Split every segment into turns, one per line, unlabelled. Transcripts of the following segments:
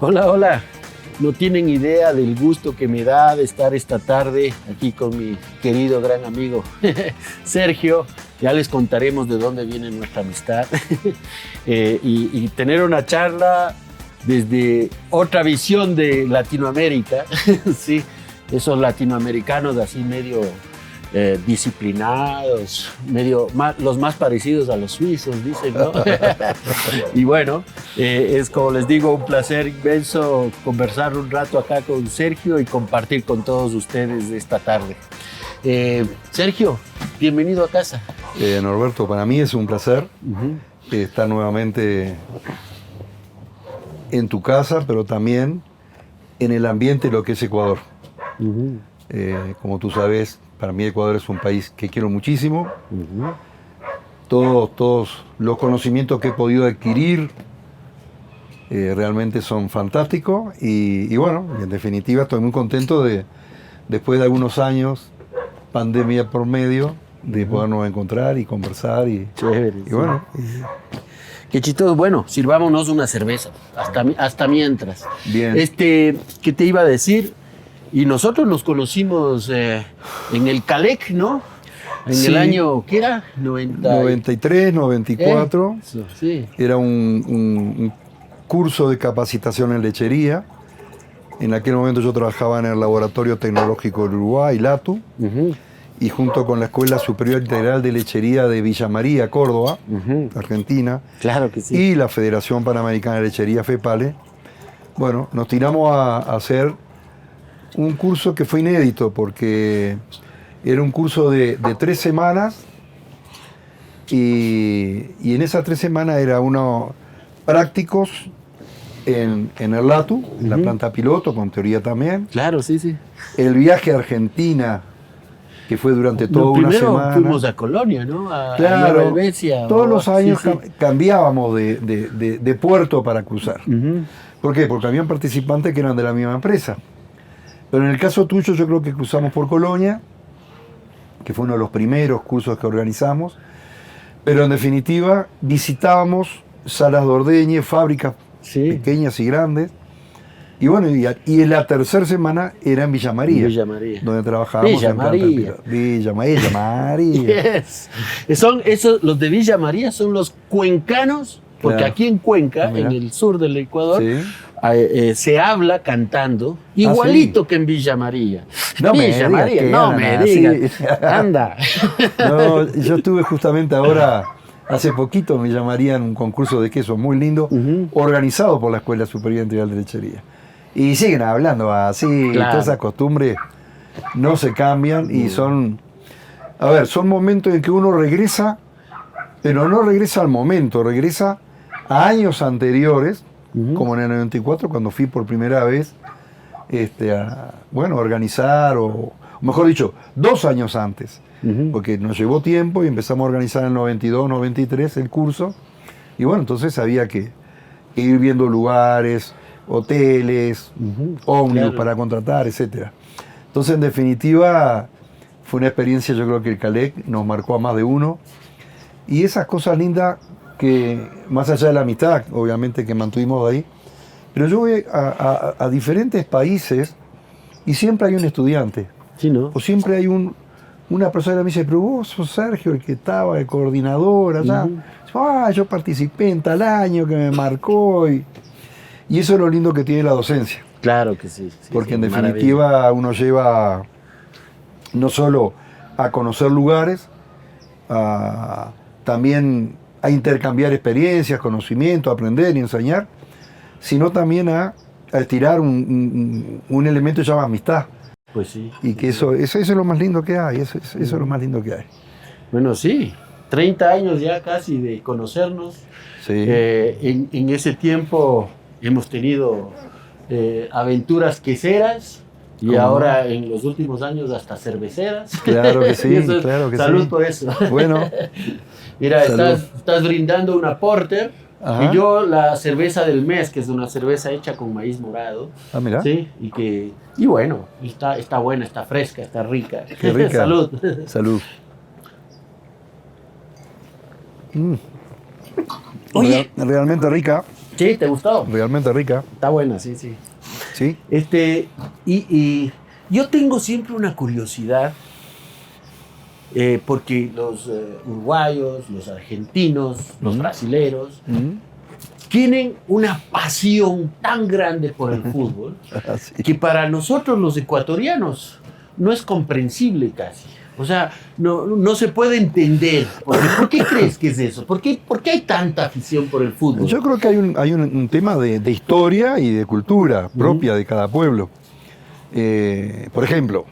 Hola, hola. No tienen idea del gusto que me da de estar esta tarde aquí con mi querido gran amigo Sergio. Ya les contaremos de dónde viene nuestra amistad y tener una charla desde otra visión de Latinoamérica. Sí, esos latinoamericanos así medio disciplinados, los más parecidos a los suizos, dicen, ¿no? Y bueno, es como les digo, un placer inmenso conversar un rato acá con Sergio y compartir con todos ustedes esta tarde. Sergio, bienvenido a casa.
Norberto, para mí es un placer estar nuevamente en tu casa, pero también en el ambiente de lo que es Ecuador. Como tú sabes, para mí Ecuador es un país que quiero muchísimo. Todos los conocimientos que he podido adquirir realmente son fantásticos y bueno, en definitiva estoy muy contento de, después de algunos años, pandemia por medio, de podernos encontrar y conversar y bueno.
Qué chistoso. Bueno, sirvámonos una cerveza, hasta mientras.
Bien.
¿Qué te iba a decir? Y nosotros nos conocimos en el CALEC, ¿no? En el año, ¿qué era?
93, 94.
Sí.
Era un curso de capacitación en lechería. En aquel momento yo trabajaba en el Laboratorio Tecnológico del Uruguay, LATU, y junto con la Escuela Superior Integral de Lechería de Villa María, Córdoba, Argentina,
claro que sí,
y la Federación Panamericana de Lechería, FEPALE, bueno, nos tiramos a hacer un curso que fue inédito porque era un curso de 3 semanas y en esas 3 semanas era unos prácticos en el LATU, en la planta piloto, con teoría también.
Claro, sí.
El viaje a Argentina, que fue durante toda una semana.
Primero fuimos a Colonia, ¿no?
Claro,
a Helvecia,
todos los años
sí.
cambiábamos de puerto para cruzar. ¿Por qué? Porque habían participantes que eran de la misma empresa. Pero en el caso tuyo yo creo que cruzamos por Colonia, que fue uno de los primeros cursos que organizamos, pero en definitiva visitábamos salas de ordeñe, fábricas pequeñas y grandes, y bueno, y en la tercera semana era en Villa María, donde trabajábamos
Villa
en
María.
Villa María.
Yes. Los de Villa María son los cuencanos, porque
claro.
Aquí en Cuenca, en el sur del Ecuador, se habla cantando igualito que en Villa María.
No
Villa
me
María,
digas,
no me digas. Anda.
No, yo estuve justamente ahora, hace poquito, me llamarían un concurso de queso muy lindo, organizado por la Escuela Superior Integral de Lechería. Y siguen hablando así, claro. Todas esas costumbres no se cambian y son momentos en que uno regresa, pero no regresa al momento, regresa a años anteriores, como en el 94, cuando fui por primera vez a organizar, o mejor dicho, 2 años antes, porque nos llevó tiempo y empezamos a organizar en el 92, 93 el curso, y bueno, entonces había que ir viendo lugares, hoteles, ómnibus para contratar, etc. Entonces, en definitiva, fue una experiencia, yo creo que el CALEC nos marcó a más de uno, y esas cosas lindas que, más allá de la amistad, obviamente, que mantuvimos ahí, pero yo voy a diferentes países y siempre hay un estudiante.
Sí, ¿no?
O siempre hay una persona que me dice, pero vos sos Sergio, el que estaba, el coordinador allá. Yo participé en tal año que me marcó. Y eso es lo lindo que tiene la docencia.
Claro que sí.
Porque en definitiva uno lleva no solo a conocer lugares, también a intercambiar experiencias, conocimiento, a aprender y enseñar, sino también a estirar un elemento que se llama amistad.
Pues sí.
Y que eso es lo más lindo que hay, eso es lo más lindo que hay.
Bueno, sí, 30 años ya casi de conocernos.
Sí.
En ese tiempo hemos tenido aventuras queseras y ahora en los últimos años hasta cerveceras.
Claro que sí, claro que
salud
sí.
por eso.
Bueno.
Mira, estás brindando una porter. Ajá. Y yo la cerveza del mes, que es una cerveza hecha con maíz morado.
Ah, mira.
Sí, y bueno, está buena, está fresca, está rica.
Qué rica.
Salud.
Salud.
Oye.
Realmente rica.
Sí, ¿te gustó?
realmente rica.
Está buena, sí, sí.
¿Sí?
Y yo tengo siempre una curiosidad, porque los uruguayos, los argentinos, los brasileros, tienen una pasión tan grande por el fútbol
Sí.
que para nosotros los ecuatorianos no es comprensible casi. O sea, no se puede entender. ¿Por qué crees que es eso? ¿Por qué hay tanta afición por el fútbol?
Yo creo que hay un tema de historia y de cultura propia de cada pueblo. Por ejemplo,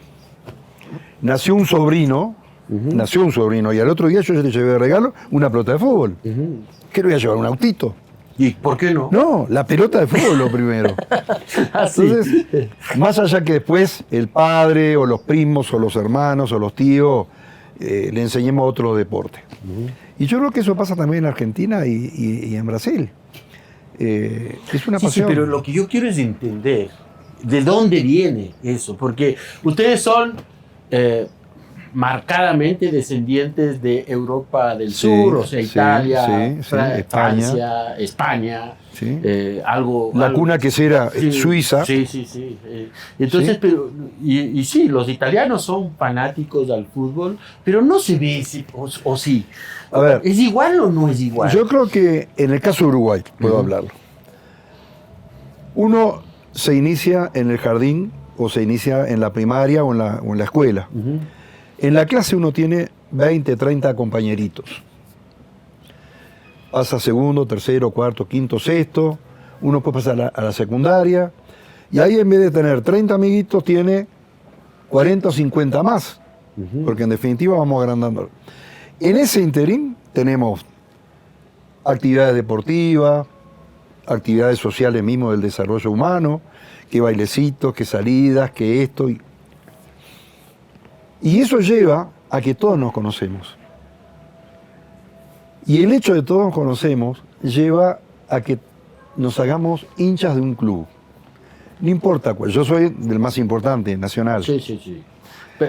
nació un sobrino y al otro día yo le llevé de regalo una pelota de fútbol. ¿Qué le voy a llevar? ¿Un autito?
¿Y por qué no?
No, la pelota de fútbol lo primero.
Así.
Entonces, más allá que después el padre o los primos o los hermanos o los tíos le enseñemos otro deporte. Y yo creo que eso pasa también en Argentina y en Brasil. Es una pasión.
Sí, pero lo que yo quiero es entender de dónde viene eso, porque ustedes son marcadamente descendientes de Europa del Sur, o sea, Italia, Francia, España, algo...
La cuna que será Suiza.
Sí. Entonces, pero, y sí, los italianos son fanáticos al fútbol, pero no se ve, o sí.
A ver,
¿es igual o no es igual?
Yo creo que en el caso de Uruguay, puedo hablarlo. Uno se inicia en el jardín o se inicia en la primaria o en la escuela. En la clase uno tiene 20, 30 compañeritos. Pasa segundo, tercero, cuarto, quinto, sexto. Uno puede pasar a la secundaria. Y ahí en vez de tener 30 amiguitos, tiene 40 o 50 más. Porque en definitiva vamos agrandando. En ese interín tenemos actividades deportivas, actividades sociales mismo del desarrollo humano, que bailecitos, que salidas, que esto. Y eso lleva a que todos nos conocemos. Y el hecho de todos nos conocemos lleva a que nos hagamos hinchas de un club. No importa cuál. Yo soy del más importante, Nacional.
Sí.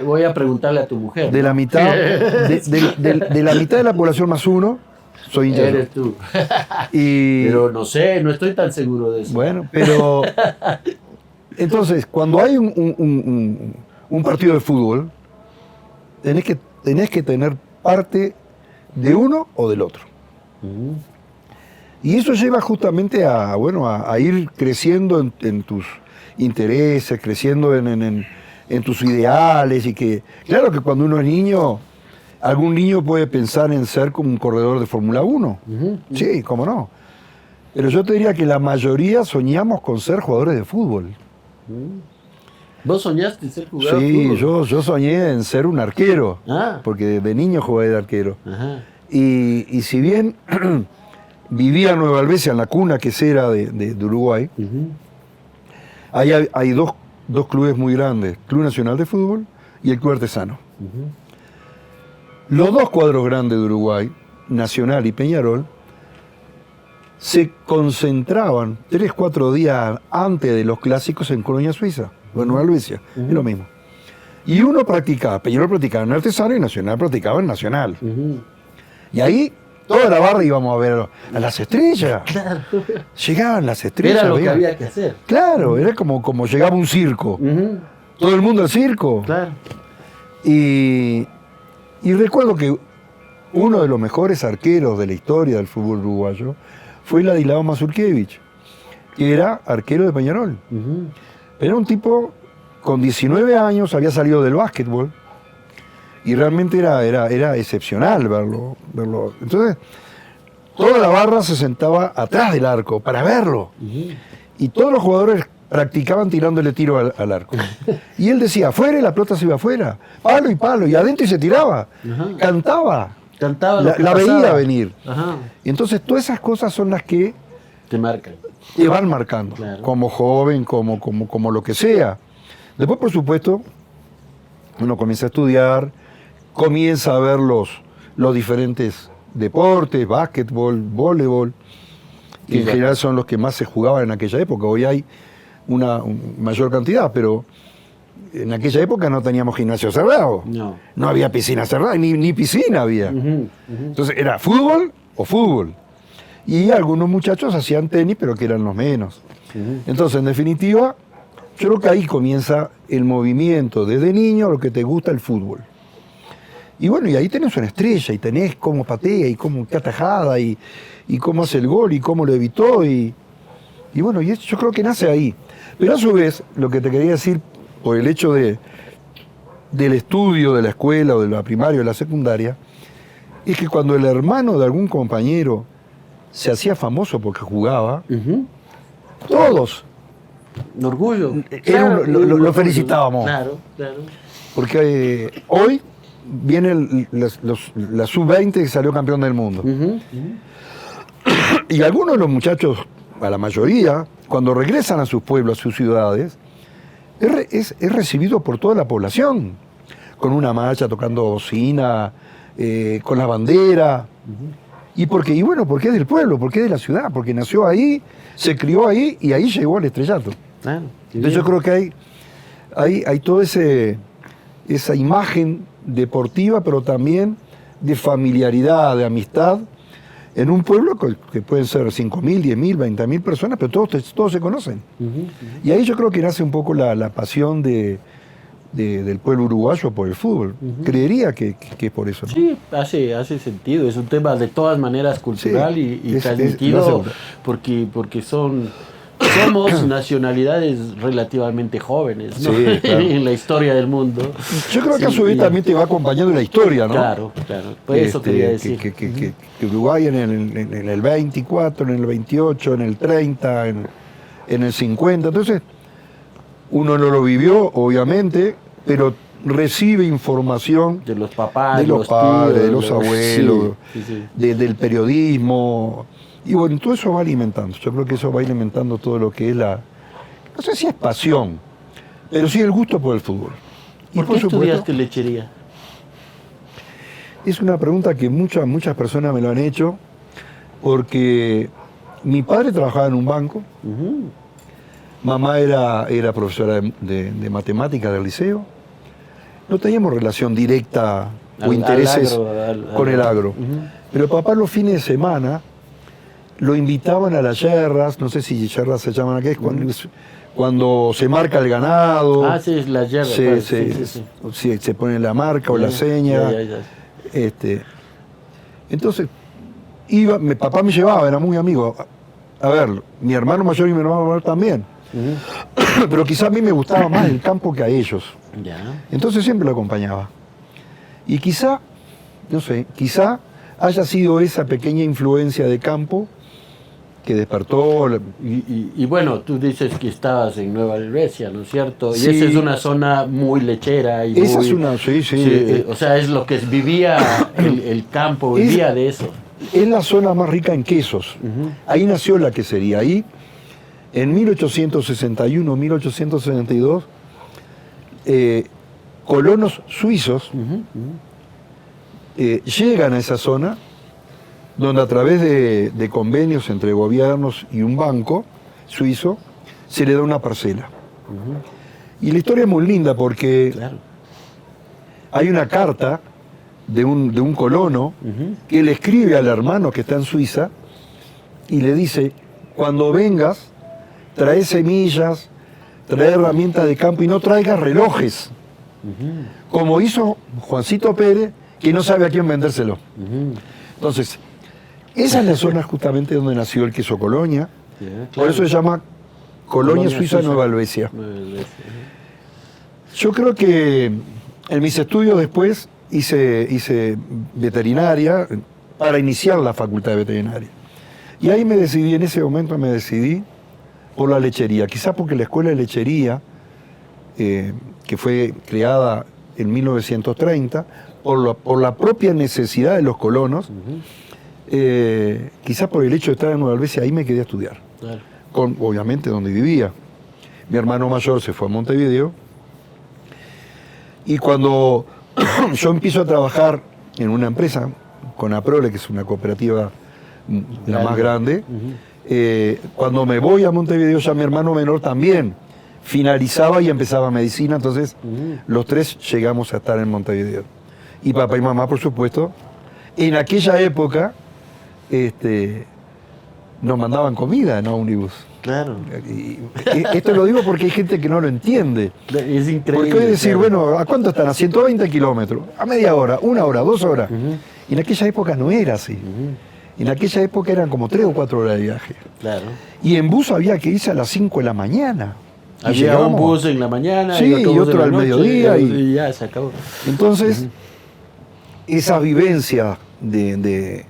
Voy a preguntarle a tu mujer.
De la mitad, de la mitad de la población más uno, soy hincha.
Eres tú. Pero no sé, no estoy tan seguro de eso.
Bueno, pero... Entonces, cuando hay un partido de fútbol, tenés que tener parte de uno o del otro. Y eso lleva justamente a ir creciendo en tus intereses, creciendo en tus ideales, y que, claro que cuando uno es niño, algún niño puede pensar en ser como un corredor de Fórmula 1. Sí, cómo no. Pero yo te diría que la mayoría soñamos con ser jugadores de fútbol.
¿Vos soñaste en ser jugador de
Sí,
fútbol?
yo soñé en ser un arquero, porque de niño jugué de arquero. Y si bien vivía en Nueva Albesia, en la cuna quesera de Uruguay, ahí hay dos clubes muy grandes, Club Nacional de Fútbol y el Club Artesano. Los dos cuadros grandes de Uruguay, Nacional y Peñarol, se concentraban 3-4 días antes de los clásicos en Colonia Suiza, o en Nueva Albesia, es lo mismo. Y uno practicaba, Peñarol practicaba en Artesano y Nacional practicaba en Nacional. Y ahí toda la barra íbamos a ver a las estrellas.
Claro.
Llegaban las estrellas.
Era lo que había que hacer.
Claro, era como llegaba un circo. Todo el mundo al circo.
Claro.
Y recuerdo que uno de los mejores arqueros de la historia del fútbol uruguayo fue Ladislao Mazurkiewicz, que era arquero de Peñarol. Era un tipo con 19 años, había salido del básquetbol, y realmente era excepcional verlo. Entonces, toda la barra se sentaba atrás del arco para verlo. Y todos los jugadores practicaban tirándole tiro al arco. Y él decía, afuera, y la pelota se iba afuera. Palo y palo, y adentro y se tiraba. Cantaba. La veía venir. Y entonces todas esas cosas son las que
te marcan.
Te van marcando, claro. Como joven, como lo que sea. Después, por supuesto, uno comienza a estudiar, comienza a ver los diferentes deportes, básquetbol, voleibol, que en general son los que más se jugaban en aquella época. Hoy hay una mayor cantidad, pero en aquella época no teníamos gimnasio cerrado. No había piscina cerrada, ni piscina había. Entonces era fútbol o fútbol. Y algunos muchachos hacían tenis, pero que eran los menos. Entonces, en definitiva, yo creo que ahí comienza el movimiento desde niño, lo que te gusta el fútbol. Y bueno, y ahí tenés una estrella, y tenés cómo patea, y cómo qué atajada, y cómo hace el gol, y cómo lo evitó, y bueno, y yo creo que nace ahí. Pero a su vez, lo que te quería decir, por el hecho del estudio de la escuela, o de la primaria o de la secundaria, es que cuando el hermano de algún compañero se hacía famoso porque jugaba, todos
Un orgullo.
lo felicitábamos.
Claro, claro.
Porque hoy viene la sub-20 que salió campeón del mundo. Y algunos de los muchachos, a la mayoría, cuando regresan a sus pueblos, a sus ciudades, es recibido por toda la población, con una marcha, tocando bocina, con la bandera. Y porque es del pueblo, porque es de la ciudad, porque nació ahí, se crió ahí y ahí llegó al estrellato.
Claro.
Entonces yo creo que hay toda esa imagen deportiva, pero también de familiaridad, de amistad, en un pueblo que pueden ser 5.000, 10.000, 20.000 personas, pero todos se conocen. Y ahí yo creo que nace un poco la pasión del pueblo uruguayo por el fútbol. Creería que es por eso, ¿no?
Sí, hace sentido. Es un tema de todas maneras cultural,
Sí,
y transmitido porque somos nacionalidades relativamente jóvenes, ¿no?
Sí, claro.
En la historia del mundo.
Yo creo que a su vez también te va acompañando la historia, ¿no?
Claro. Por eso quería decir.
Que Uruguay en el 24, en el 28, en el 30, en el 50. Entonces, uno no lo vivió, obviamente, pero recibe información
de los papás,
de los padres,
tíos,
de los abuelos,
sí.
del periodismo. Y bueno, todo eso va alimentando. Yo creo que eso va alimentando todo lo que es no sé si es pasión, pero sí el gusto por el fútbol.
¿Por qué estudiaste lechería?
Es una pregunta que muchas personas me lo han hecho, porque mi padre trabajaba en un banco, mamá era profesora de matemáticas del liceo, no teníamos relación directa o intereses con el agro, pero papá los fines de semana lo invitaban a las yerras, no sé si yerras se llaman aquí, cuando se marca el ganado.
Ah, sí, es las yerras.
Se pone la marca o la seña. Entonces, papá me llevaba, era muy amigo. A ver, mi hermano mayor y mi hermano menor también. Pero quizá a mí me gustaba más el campo que a ellos. Entonces siempre lo acompañaba. Y quizá haya sido esa pequeña influencia de campo que despertó.
Y bueno, tú dices que estabas en Nueva Helvecia, ¿no es cierto?
Sí.
Y esa es una zona muy lechera.
Esa es una, sí.
O sea, es lo que vivía el campo, vivía de eso.
Es la zona más rica en quesos. Ahí nació la quesería. Ahí, en 1861, 1862, colonos suizos llegan a esa zona, donde a través de convenios entre gobiernos y un banco suizo, se le da una parcela. Y la historia es muy linda porque hay una carta de un colono que le escribe al hermano que está en Suiza y le dice: cuando vengas, trae semillas, trae herramientas de campo y no traigas relojes, como hizo Juancito Pérez, que no sabe a quién vendérselo. Entonces, esa es la zona justamente donde nació el queso Colonia. Por eso se llama Colonia Suiza Nueva Helvecia. Yo creo que en mis estudios después hice veterinaria para iniciar la facultad de veterinaria. Y ahí en ese momento me decidí por la lechería. Quizás porque la escuela de lechería, que fue creada en 1930, por la propia necesidad de los colonos, quizás por el hecho de estar en Nueva Helvecia, ahí me quedé a estudiar. Obviamente donde vivía. Mi hermano mayor se fue a Montevideo. Y cuando yo empiezo a trabajar en una empresa, con Aprole, que es una cooperativa la más grande, cuando me voy a Montevideo, ya mi hermano menor también finalizaba y empezaba medicina, entonces los tres llegamos a estar en Montevideo. Y papá y mamá, por supuesto, en aquella época nos mandaban comida en ómnibus.
Claro.
Y esto lo digo porque hay gente que no lo entiende.
Es increíble.
Porque hoy decir,
claro.
bueno, ¿a cuánto están? A 120 kilómetros, a media hora, 1 hora, 2 horas. Y en aquella época no era así. En aquella época eran como 3 o 4 horas de viaje.
Claro.
Y en bus había que irse a las 5 de la mañana. Y
Había
llegábamos.
un bus en la mañana
Sí,
y
y otro
en la
al
noche,
mediodía.
Y ya se acabó.
Entonces, esa vivencia de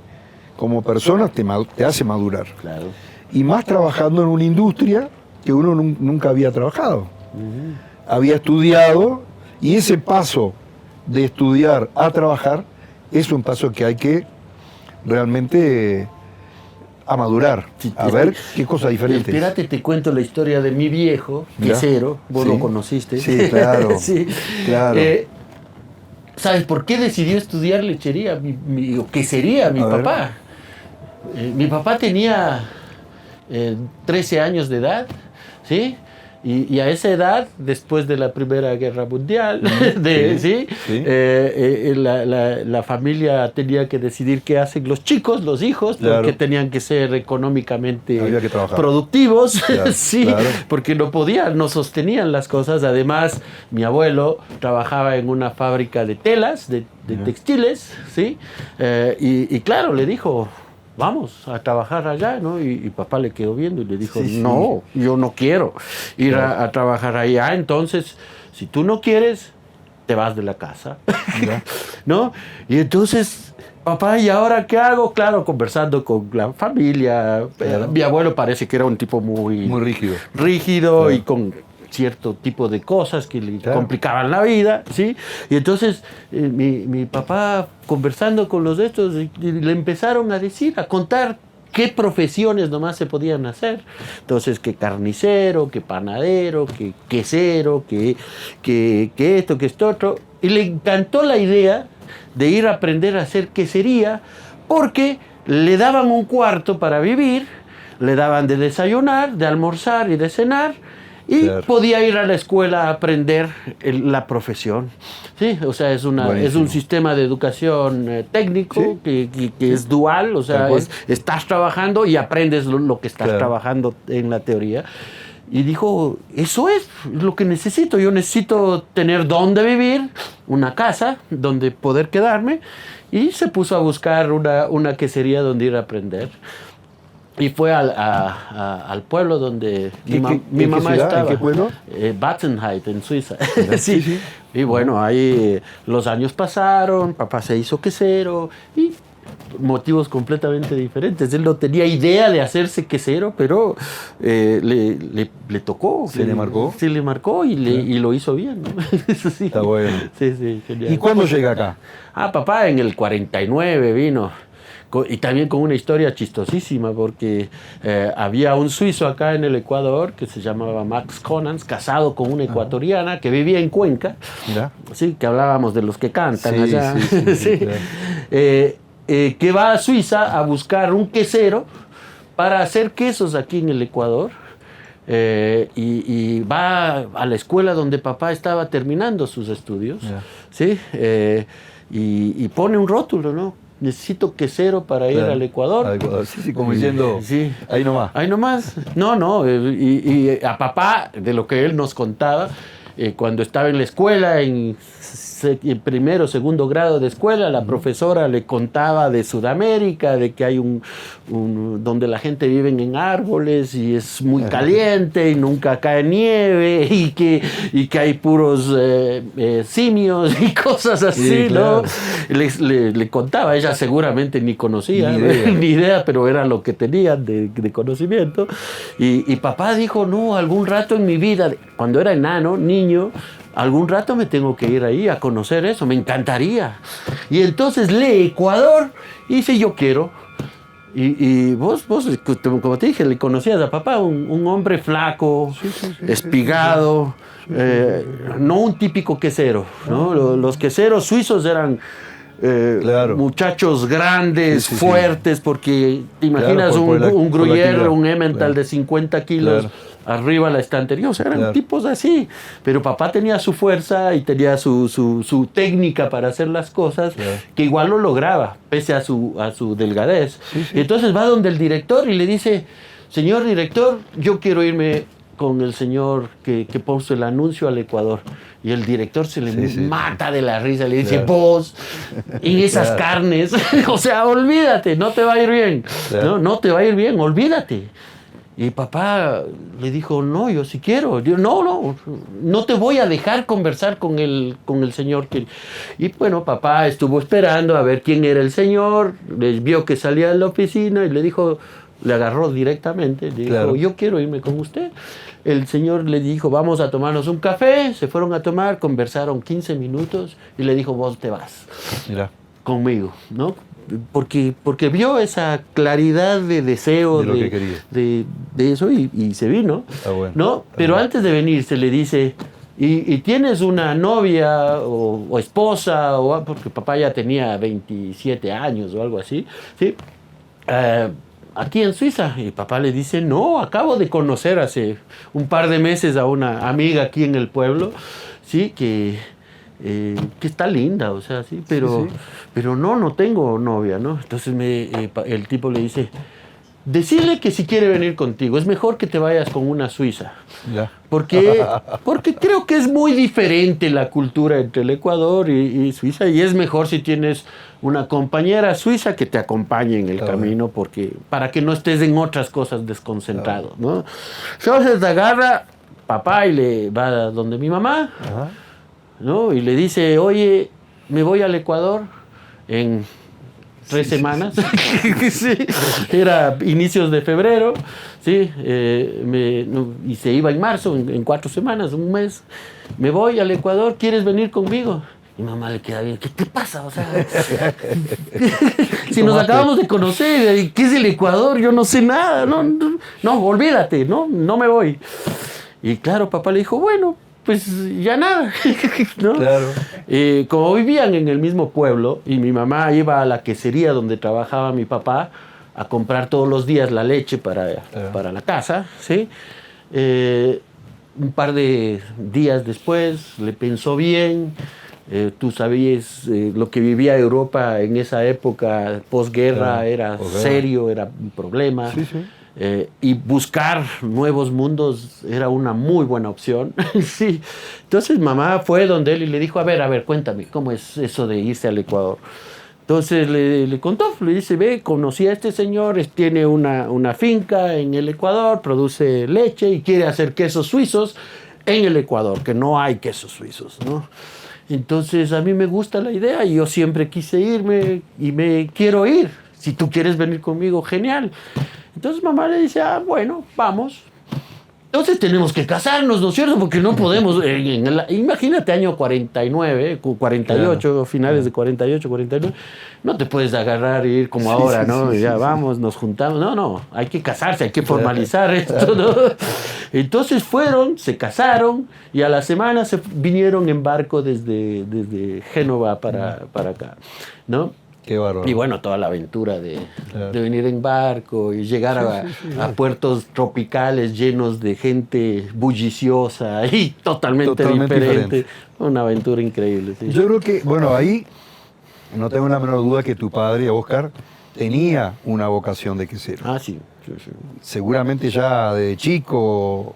como persona te hace madurar.
Claro.
Y más trabajando en una industria que uno nunca había trabajado. Había estudiado, y ese paso de estudiar a trabajar es un paso que hay que realmente a madurar,
Sí,
a ver qué cosas diferentes.
Espérate, te cuento la historia de mi viejo,
¿Ya?
quesero, vos
Sí.
lo conociste.
Sí, claro.
Sí.
Claro.
¿Sabes por qué decidió estudiar lechería? O quesería, mi
A ver.
papá. Mi papá tenía 13 años de edad, ¿sí? Y a esa edad, después de la Primera Guerra Mundial, ¿sí?
Sí.
La familia tenía que decidir qué hacen los chicos, los hijos,
Claro.
porque tenían que ser económicamente
Había que trabajar.
productivos,
Claro,
sí,
claro.
porque no sostenían las cosas. Además, mi abuelo trabajaba en una fábrica de telas, de textiles, ¿sí? Y claro, le dijo, vamos a trabajar allá, ¿no? Y papá le quedó viendo y le dijo,
Sí, sí.
no, yo no quiero ir
Claro.
a trabajar allá. Entonces, si tú no quieres, te vas de la casa,
Ya.
¿no? Y entonces, papá, ¿y ahora qué hago? Claro, conversando con la familia.
Claro.
Mi abuelo parece que era un tipo
Muy rígido.
rígido
Claro.
y con cierto tipo de cosas que le
Claro.
complicaban la vida, ¿sí? Y entonces mi papá conversando con los de estos y le empezaron a decir, a contar qué profesiones nomás se podían hacer. Entonces, que carnicero, que panadero, que quesero, que esto, que esto otro. Y le encantó la idea de ir a aprender a hacer quesería porque le daban un cuarto para vivir, le daban de desayunar, de almorzar y de cenar, y
Claro.
podía ir a la escuela a aprender la profesión. ¿Sí? O sea, es un
Buenísimo.
sistema de educación técnico que es dual, o sea,
Tal cual.
estás trabajando y aprendes lo que estás
Claro.
trabajando en la teoría. Y dijo, eso es lo que necesito. Yo necesito tener dónde vivir, una casa donde poder quedarme. Y se puso a buscar una quesería donde ir a aprender. Y fue al pueblo donde mi
¿En qué
mamá
ciudad?
estaba.
¿En qué pueblo?
Batzenheit, en Suiza.
Sí, sí.
Y bueno, ahí los años pasaron, papá se hizo quesero y motivos completamente diferentes. Él no tenía idea de hacerse quesero, pero le tocó.
¿Se le marcó?
Sí, le marcó y lo hizo bien, ¿no? Eso sí.
Está bueno.
Sí, sí, genial.
¿Y cuándo llega acá?
Papá en el 49 vino. Y también con una historia chistosísima, porque había un suizo acá en el Ecuador que se llamaba Max Conans, casado con una ecuatoriana que vivía en Cuenca.
Mira.
Sí, que hablábamos de los que cantan
Sí,
allá.
sí,
Sí.
claro.
Que va a Suiza a buscar un quesero para hacer quesos aquí en el Ecuador. Y va a la escuela donde papá estaba terminando sus estudios.
Ya.
¿Sí? Y pone un rótulo, ¿no? Necesito quesero para ir
Claro.
al Ecuador.
Al Ecuador. Sí, sí, como diciendo,
Sí.
ahí nomás.
Ahí nomás. No. Y a papá, de lo que él nos contaba, cuando estaba en la escuela, en primero o segundo grado de escuela, la profesora le contaba de Sudamérica, de que hay donde la gente vive en árboles y es muy caliente y nunca cae nieve y que hay puros simios y cosas así,
Sí, claro.
¿no? Le contaba, ella seguramente ni conocía,
Ni idea.
ni idea, pero era lo que tenían de conocimiento. Y papá dijo, no, algún rato en mi vida, cuando era enano, niño, algún rato me tengo que ir ahí a conocer eso, me encantaría. Y entonces lee Ecuador y dice, yo quiero. Y vos, como te dije, le conocías a papá, un hombre flaco, espigado, no un típico quesero, ¿no? Los queseros suizos eran
Claro.
muchachos grandes,
Sí, sí,
fuertes, porque te imaginas
Claro,
un Gruyère, un Emmental
claro.
de 50 kilos arriba de la estantería, o sea, eran tipos así. Pero papá tenía su fuerza y tenía su técnica para hacer las cosas, que igual lo lograba, pese a su delgadez.
Sí, sí.
Y entonces va donde el director y le dice, señor director, yo quiero irme con el señor que puso el anuncio al Ecuador. Y el director se le mata de la risa, le dice, vos, y esas carnes, o sea, olvídate, no te va a ir bien, no te va a ir bien, olvídate. Y papá le dijo, no, yo sí quiero, no te voy a dejar conversar con el señor. Y bueno, papá estuvo esperando a ver quién era el señor, les vio que salía de la oficina y le dijo, le agarró directamente, le dijo, yo quiero irme con usted. El señor le dijo, vamos a tomarnos un café, se fueron a tomar, conversaron 15 minutos y le dijo, vos te vas conmigo, ¿no? Porque vio esa claridad de deseo
de lo que quería.
de eso y se vino,
bueno,
¿no? Pero antes de venir se le dice, ¿y tienes una novia o esposa? Porque papá ya tenía 27 años o algo así, ¿sí? Aquí en Suiza. Y papá le dice, no, acabo de conocer hace un par de meses a una amiga aquí en el pueblo, sí, que está linda, o sea, sí, pero no tengo novia, ¿no? Entonces el tipo le dice, decirle que si quiere venir contigo, es mejor que te vayas con una suiza. Porque creo que es muy diferente la cultura entre el Ecuador y Suiza, y es mejor si tienes una compañera suiza que te acompañe en el camino, porque para que no estés en otras cosas desconcentrado, ¿no? Entonces agarra papá y le va donde mi mamá, ¿no? Y le dice, oye, me voy al Ecuador en 3 semanas. Sí. Era inicios de febrero, ¿sí? Y se iba en marzo, en 4 semanas, un mes. Me voy al Ecuador, ¿quieres venir conmigo? Y mamá le queda bien, ¿qué te pasa? O sea, si nos acabamos de conocer, ¿qué es el Ecuador? Yo no sé nada, no, olvídate, no me voy. Y claro, papá le dijo, bueno, pues ya nada, ¿no?
Claro.
Como vivían en el mismo pueblo y mi mamá iba a la quesería donde trabajaba mi papá a comprar todos los días la leche para la casa, ¿sí? Un par de días después le pensó bien. Tú sabías lo que vivía Europa en esa época, posguerra, era serio, era un problema. Y buscar nuevos mundos era una muy buena opción. Sí. Entonces mamá fue donde él y le dijo, a ver, cuéntame, ¿cómo es eso de irse al Ecuador? Entonces le contó, le dice, ve, conocí a este señor, tiene una finca en el Ecuador, produce leche y quiere hacer quesos suizos en el Ecuador, que no hay quesos suizos, ¿no? Entonces a mí me gusta la idea y yo siempre quise irme y me quiero ir. Si tú quieres venir conmigo, genial. Entonces mamá le dice, bueno, vamos. Entonces tenemos que casarnos, ¿no es cierto? Porque no podemos, imagínate año 49, 48, finales de 48, 49, no te puedes agarrar e ir como ahora, ¿no? Ya vamos, nos juntamos. No, hay que casarse, hay que formalizar esto, ¿no? Entonces se casaron y a la semana se vinieron en barco desde Génova para acá, ¿no?
Qué bárbaro.
Y bueno, toda la aventura de venir en barco y llegar a puertos tropicales llenos de gente bulliciosa y totalmente diferente. Una aventura increíble. Sí.
Yo creo que, bueno, ahí no tengo la menor duda que tu padre, Oscar, tenía una vocación de quesero.
Sí.
Seguramente ya de chico.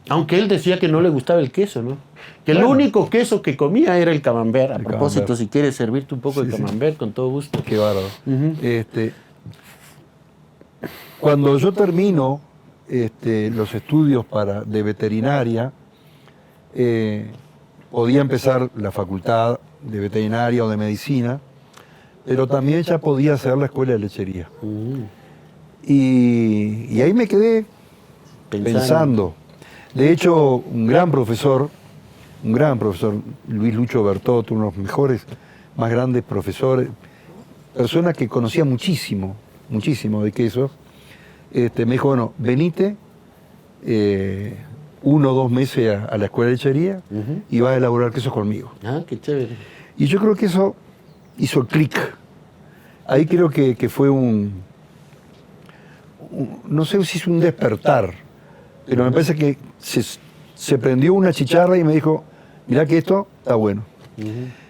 Aunque él decía que no le gustaba el queso, ¿no? Que el único queso que comía era el camembert. A propósito, si quieres servirte un poco de camembert, con todo gusto.
Qué bárbaro. Cuando yo termino los estudios de veterinaria, podía empezar la facultad de veterinaria o de medicina, pero también ya podía hacer la escuela de lechería. Y ahí me quedé pensando. De hecho, un gran profesor, Luis Lucho Bertot, uno de los mejores, más grandes profesores, persona que conocía muchísimo de queso, me dijo, bueno, venite 1 o 2 meses a la escuela de lechería y vas a elaborar quesos conmigo.
Qué chévere.
Y yo creo que eso hizo clic. Ahí creo que fue no sé si es un despertar, pero me parece que se prendió una chicharra y me dijo, mirá que esto está bueno.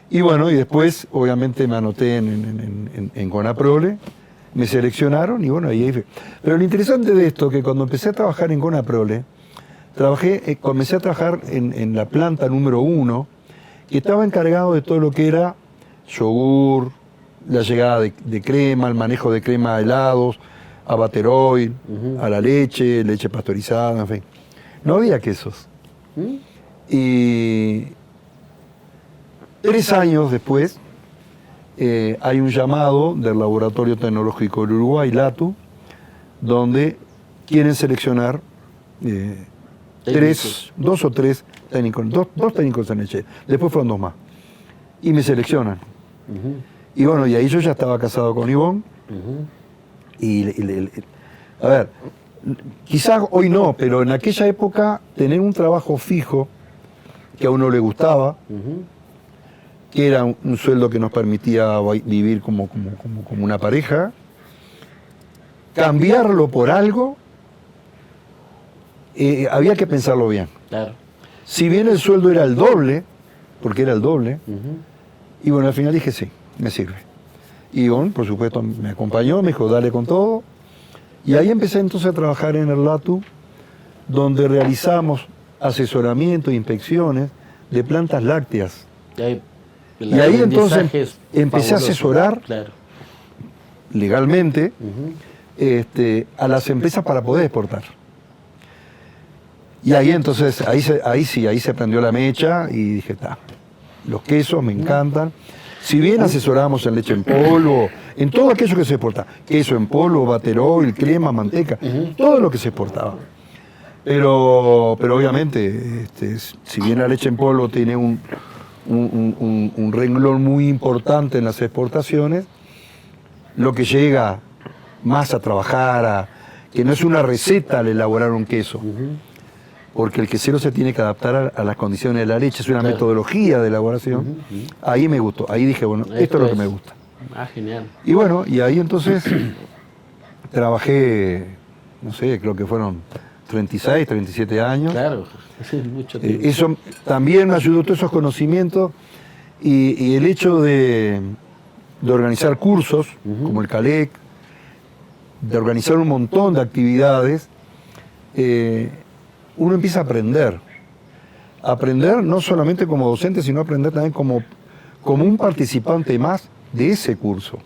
Y bueno, y después obviamente me anoté en Conaprole, me seleccionaron y bueno, ahí fue. Pero lo interesante de esto, que cuando empecé a trabajar en Conaprole, comencé a trabajar en la planta número 1, que estaba encargado de todo lo que era yogur, la llegada de crema, el manejo de crema a helados, a butter oil, a la leche pasteurizada, en fin. No había quesos. Y 3 años después hay un llamado del Laboratorio Tecnológico del Uruguay, LATU, donde quieren seleccionar 2 o 3 técnicos, dos técnicos en leche. Después fueron 2 más. Y me seleccionan. Y bueno, y ahí yo ya estaba casado con Ivonne. A ver, quizás hoy no, pero en aquella época tener un trabajo fijo que a uno le gustaba, que era un sueldo que nos permitía vivir como una pareja, cambiarlo por algo, había que pensarlo bien.
Claro.
Si bien el sueldo era el doble, porque era el doble, y bueno, al final dije sí, me sirve. Y bueno, por supuesto, me acompañó, me dijo, dale con todo. Y ahí empecé entonces a trabajar en el LATU, donde realizamos asesoramiento e inspecciones de plantas lácteas. Y ahí entonces empecé a asesorar legalmente a las empresas para poder exportar. Y ahí entonces, ahí se prendió la mecha y dije, los quesos me encantan. Si bien asesoramos en leche en polvo, en todo aquello que se exporta, queso en polvo, butter oil, crema, manteca, todo lo que se exportaba. Pero obviamente, si bien la leche en polvo tiene un renglón muy importante en las exportaciones, lo que llega más a trabajar, que no es una receta al elaborar un queso, porque el quesero se tiene que adaptar a las condiciones de la leche, es una metodología de elaboración. Ahí me gustó, ahí dije, bueno, esto es lo que me gusta.
Genial.
Y bueno, y ahí entonces trabajé, no sé, creo que fueron 36, 37 años.
Claro, mucho tiempo.
Eso también me ayudó, todos esos conocimientos y el hecho de organizar cursos, como el CALEC, de organizar un montón de actividades, uno empieza a aprender. Aprender no solamente como docente, sino aprender también como un participante más de ese curso.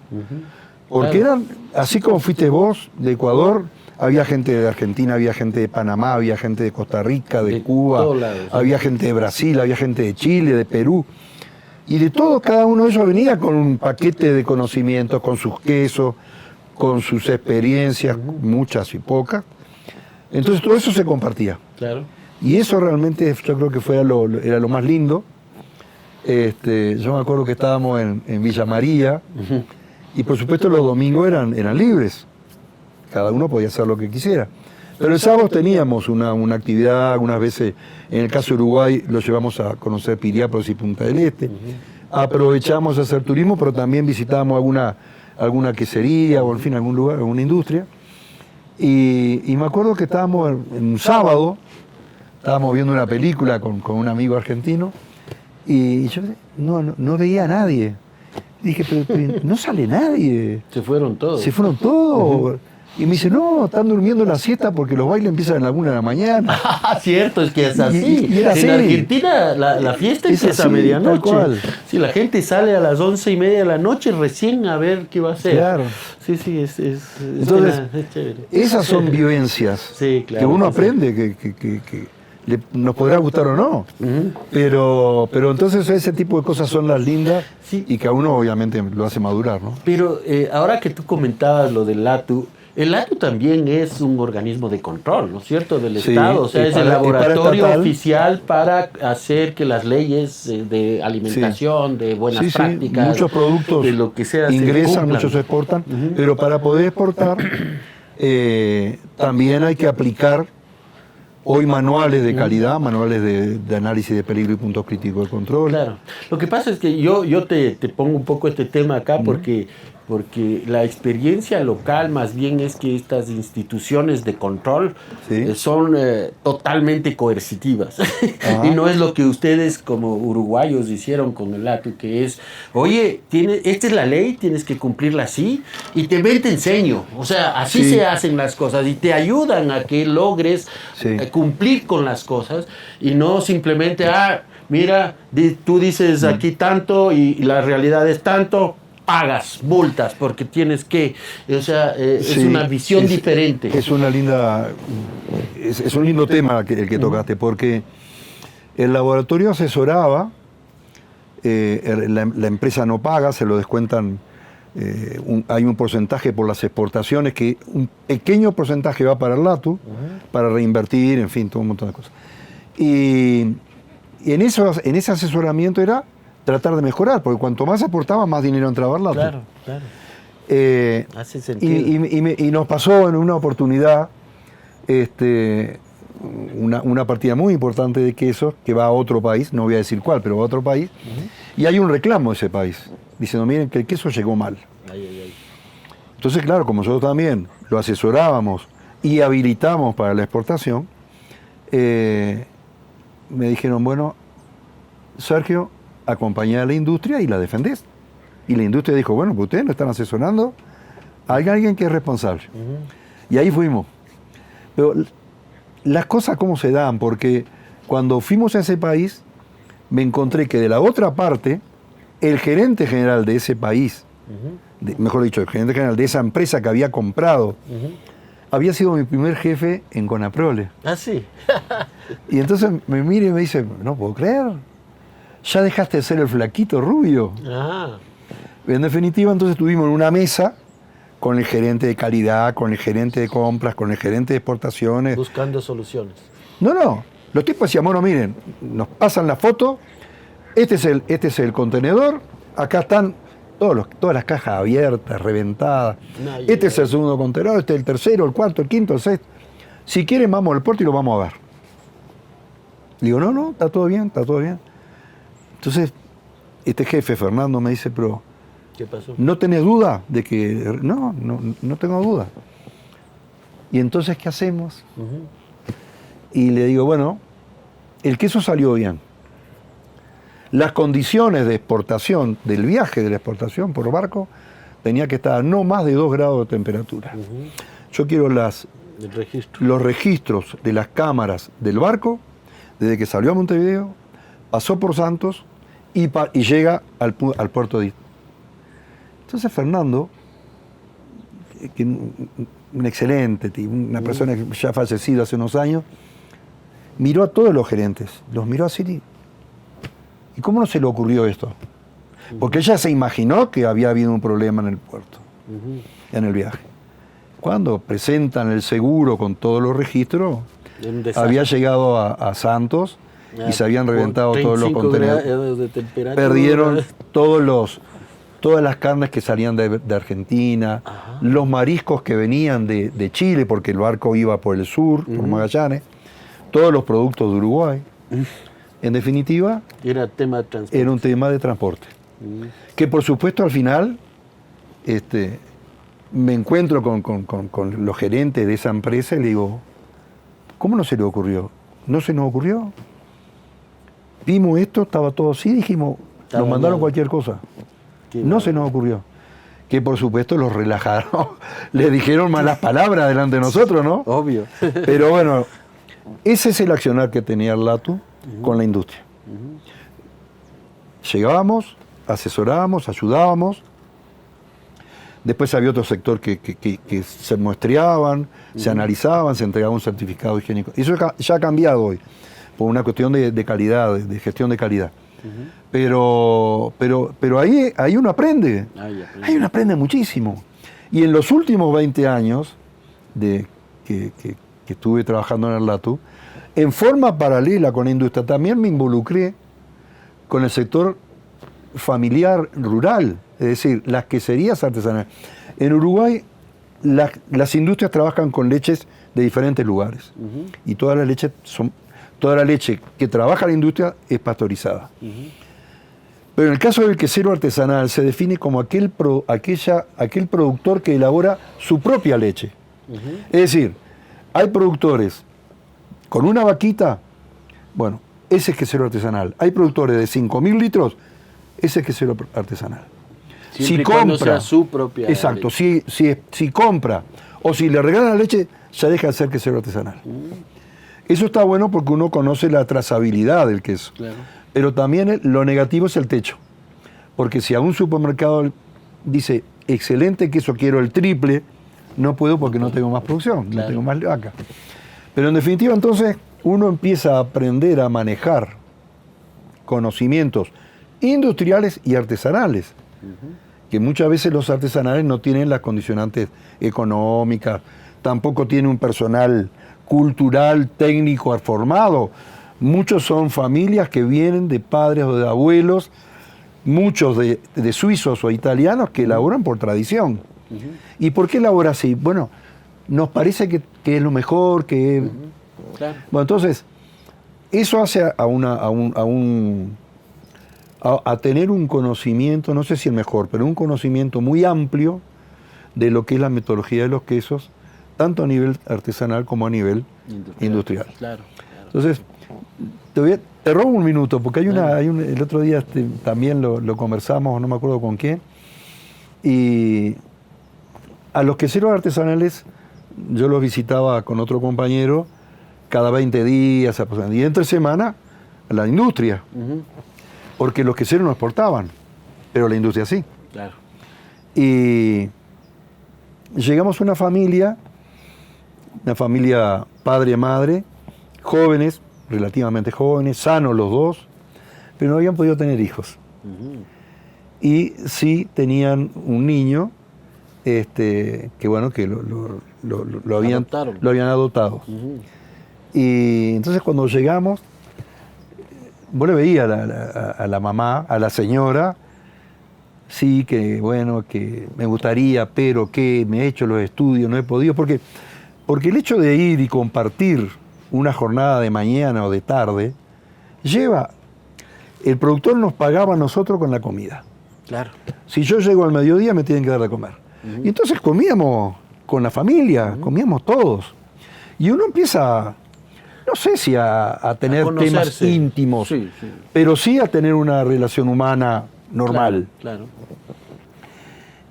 Porque eran, así como fuiste vos, de Ecuador, había gente de Argentina, había gente de Panamá, había gente de Costa Rica, de Cuba, había gente de Brasil, había gente de Chile, de Perú. Y de todo, cada uno de ellos venía con un paquete de conocimientos, con sus quesos, con sus experiencias, muchas y pocas. Entonces todo eso se compartía.
Claro.
Y eso realmente yo creo que era lo más lindo. Yo me acuerdo que estábamos en Villa María y por supuesto los domingos eran libres. Cada uno podía hacer lo que quisiera. Pero el sábado teníamos una actividad, algunas veces, en el caso de Uruguay, lo llevamos a conocer Piriápolis y Punta del Este. Aprovechamos a hacer turismo, pero también visitábamos alguna quesería o, en fin, algún lugar, alguna industria. Y me acuerdo que estábamos en un sábado, estábamos viendo una película con un amigo argentino y yo no veía a nadie. Dije, pero no sale nadie.
Se fueron todos.
Se fueron todos. Y me dice, no, están durmiendo la siesta porque los bailes empiezan a la 1 de la mañana.
Cierto, es que es así.
Y era así.
En Argentina la fiesta empieza a medianoche.
Tal cual.
Sí, la gente sale a las 11:30 de la noche recién a ver qué va a hacer.
Claro.
Sí, es
entonces,
es chévere.
Esas son vivencias que uno aprende, que nos podrá gustar o no. Pero entonces ese tipo de cosas son las lindas y que a uno obviamente lo hace madurar, ¿no?
Pero ahora que tú comentabas lo del LATU, el LATU también es un organismo de control, ¿no es cierto?, del Estado. O sea, es el laboratorio oficial para hacer que las leyes de alimentación, de buenas prácticas,
muchos productos
de lo que sea,
ingresan, muchos se exportan, pero para poder exportar también hay que aplicar Hoy manuales de calidad, manuales de análisis de peligro y puntos críticos de control.
Claro. Lo que pasa es que yo te pongo un poco este tema acá porque la experiencia local más bien es que estas instituciones de control son totalmente coercitivas. Y no es lo que ustedes como uruguayos hicieron con el LATU, que es, oye, esta es la ley, tienes que cumplirla así, y te enseño. O sea, así se hacen las cosas y te ayudan a que logres cumplir con las cosas y no simplemente, mira, tú dices aquí tanto y la realidad es tanto, pagas multas porque tienes que, o sea, es una visión diferente.
Es una linda, es un lindo tema el que tocaste, porque el laboratorio asesoraba, la empresa no paga, se lo descuentan, hay un porcentaje por las exportaciones, que un pequeño porcentaje va para el LATU, para reinvertir, en fin, todo un montón de cosas. Y en ese asesoramiento era tratar de mejorar, porque cuanto más aportaba, más dinero entraba al LATU.
Claro, claro. Hace sentido.
Y nos pasó en una oportunidad una partida muy importante de quesos que va a otro país, no voy a decir cuál, pero va a otro país, y hay un reclamo de ese país, diciendo, miren, que el queso llegó mal. Entonces, claro, como nosotros también lo asesorábamos y habilitamos para la exportación, me dijeron, bueno, Sergio, acompañá a la industria y la defendés. Y la industria dijo, bueno, pues ustedes no están asesorando, hay alguien que es responsable. Y ahí fuimos. Pero las cosas cómo se dan, porque cuando fuimos a ese país, me encontré que de la otra parte, el gerente general de ese país, mejor dicho, el gerente general de esa empresa que había comprado, había sido mi primer jefe en Conaprole.
Ah, sí.
Y entonces me mira y me dice, no puedo creer, ya dejaste de ser el flaquito rubio. En definitiva, entonces estuvimos en una mesa con el gerente de calidad, con el gerente de compras, con el gerente de exportaciones.
Buscando soluciones.
No. Los tipos decían, bueno, miren, nos pasan la foto, este es el contenedor, acá están todas las cajas abiertas, reventadas. Este es el segundo contenedor, este es el tercero, el cuarto, el quinto, el sexto. Si quieren, vamos al puerto y lo vamos a ver. Digo, no, está todo bien, está todo bien. Entonces, este jefe, Fernando, me dice, pero
¿qué pasó?
¿No tenés duda de que...? No tengo duda. ¿Y entonces qué hacemos? Y le digo, bueno, el queso salió bien. Las condiciones de exportación, del viaje de la exportación por barco, tenía que estar a no más de 2 grados de temperatura. Yo quiero los registros de las cámaras del barco, desde que salió a Montevideo, pasó por Santos y llega al puerto de... Entonces Fernando, un excelente tipo, una persona que ya fallecida hace unos años, miró a todos los gerentes, los miró así. ¿Y cómo no se le ocurrió esto? Porque ella se imaginó que había habido un problema en el puerto, en el viaje. Cuando presentan el seguro con todos los registros, había llegado a Santos y se habían reventado todos los contenedores. Perdieron todas las carnes que salían de Argentina, los mariscos que venían de Chile, porque el barco iba por el sur, por Magallanes, todos los productos de Uruguay. En definitiva,
era un
tema de transporte. Que por supuesto al final me encuentro con los gerentes de esa empresa y le digo, ¿cómo no se le ocurrió? ¿No se nos ocurrió? Vimos esto, estaba todo así, dijimos, nos mandaron cualquier cosa. No se nos ocurrió. Que por supuesto los relajaron, le dijeron malas palabras delante de nosotros, ¿no?
Obvio.
Pero bueno, ese es el accionar que tenía el LATU con la industria. Llegábamos, asesorábamos, ayudábamos. Después había otro sector que se muestreaban, se analizaban, se entregaba un certificado higiénico. Eso ya ha cambiado hoy, por una cuestión de calidad, de gestión de calidad. Pero ahí uno aprende. Ahí uno aprende muchísimo. Y en los últimos 20 años que estuve trabajando en el LATU, en forma paralela con la industria, también me involucré con el sector familiar rural, es decir, las queserías artesanales. En Uruguay, las industrias trabajan con leches de diferentes lugares. Y toda la leche que trabaja la industria es pasteurizada. Pero en el caso del quesero artesanal se define como aquel productor que elabora su propia leche. Es decir, hay productores con una vaquita, bueno, ese es quesero artesanal. Hay productores de 5.000 litros, ese es quesero artesanal.
Siempre y cuando sea su propia
exacto, si compra o si le regalan la leche, ya deja de ser quesero artesanal. Eso está bueno porque uno conoce la trazabilidad del queso. Claro. Pero también lo negativo es el techo. Porque si a un supermercado dice, excelente queso, quiero el triple, no puedo porque no tengo más producción, claro, no tengo más vaca. Pero en definitiva, entonces, uno empieza a aprender a manejar conocimientos industriales y artesanales, que muchas veces los artesanales no tienen las condicionantes económicas, tampoco tienen un personal cultural, técnico, formado. Muchos son familias que vienen de padres o de abuelos, muchos de suizos o italianos que elaboran por tradición. ¿Y por qué elabora así? Bueno, nos parece que es lo mejor, que... Claro. Bueno, entonces, eso hace a tener un conocimiento, no sé si el mejor, pero un conocimiento muy amplio de lo que es la metodología de los quesos, tanto a nivel artesanal como a nivel industrial. Claro. Entonces, te robo un minuto, porque el otro día también lo conversamos, no me acuerdo con quién, y a los queseros artesanales yo los visitaba con otro compañero cada 20 días, y entre semana a la industria, porque los queseros no exportaban, pero la industria sí. Claro. Y llegamos a una familia padre-madre, jóvenes, relativamente jóvenes, sanos los dos, pero no habían podido tener hijos. Y sí tenían un niño, que bueno, que lo habían adoptado. Y entonces cuando llegamos, vos le veías a la mamá, a la señora, sí, que bueno, que me gustaría, pero que me he hecho los estudios, no he podido, porque el hecho de ir y compartir una jornada de mañana o de tarde, el productor nos pagaba a nosotros con la comida. Claro. Si yo llego al mediodía me tienen que dar de comer. Y entonces comíamos con la familia, comíamos todos. Y uno empieza, no sé si a tener temas íntimos, pero sí a tener una relación humana normal. Claro.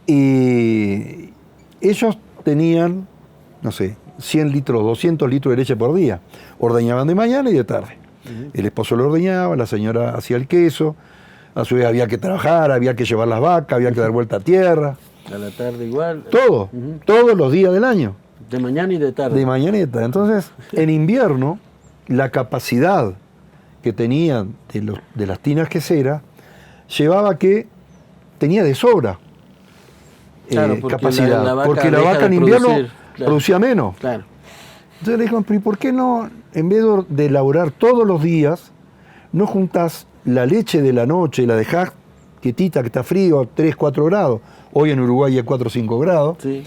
Y ellos tenían, no sé, 100 litros, 200 litros de leche por día. Ordeñaban de mañana y de tarde. El esposo lo ordeñaba, la señora hacía el queso, a su vez había que trabajar, había que llevar las vacas, había que dar vuelta a tierra.
A la tarde igual.
Todo, todos los días del año.
De mañana y de tarde.
De mañana y de tarde. Entonces, en invierno, la capacidad que tenían de las tinas queseras llevaba que tenía de sobra capacidad. Porque la vaca en invierno producía menos. Claro. Entonces le dijeron, pero ¿y por qué no, en vez de elaborar todos los días, no juntás la leche de la noche y la dejás quietita, que está frío, a 3, 4 grados? Hoy en Uruguay es 4 o 5 grados. Sí.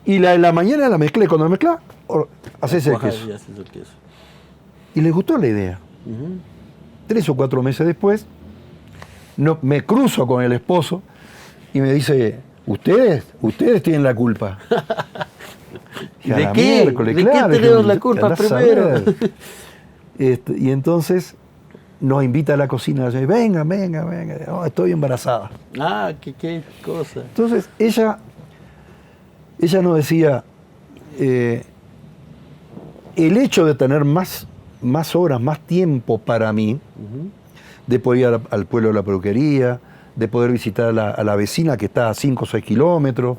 Y la mañana la mezclé. Cuando la mezclás, haces el queso. Y les gustó la idea. 3 o 4 meses después, me cruzo con el esposo y me dice, ustedes tienen la culpa.
¿De qué? ¿De qué tenemos la culpa primero?
Y entonces nos invita a la cocina, y dice, venga, oh, estoy embarazada.
Ah, qué cosa.
Entonces ella nos decía, el hecho de tener más horas, más tiempo para mí, de poder ir al pueblo de la peluquería, de poder visitar a la vecina que está a 5 o 6 kilómetros,